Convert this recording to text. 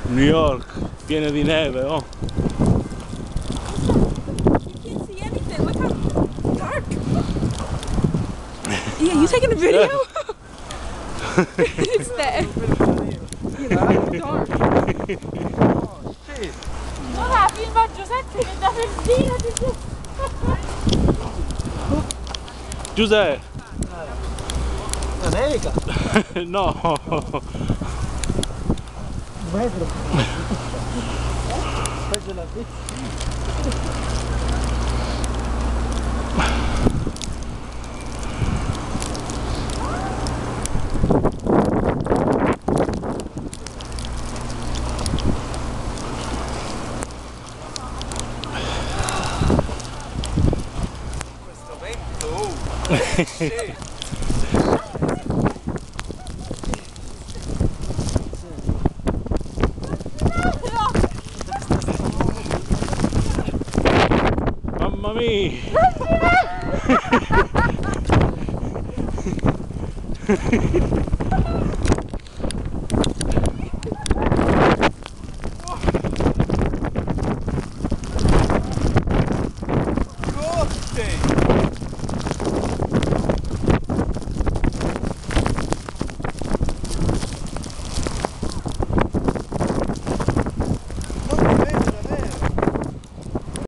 New York, pieno di neve, oh. You can't see anything. Look how dark. Yeah, you taking a video? It's that. Dark. Allora, filma Giuseppe che da Ferdino ti Giuseppe! La nevica? No! Metro. Faccio la bici. Questo vento, oh! Shit. Mamma mia!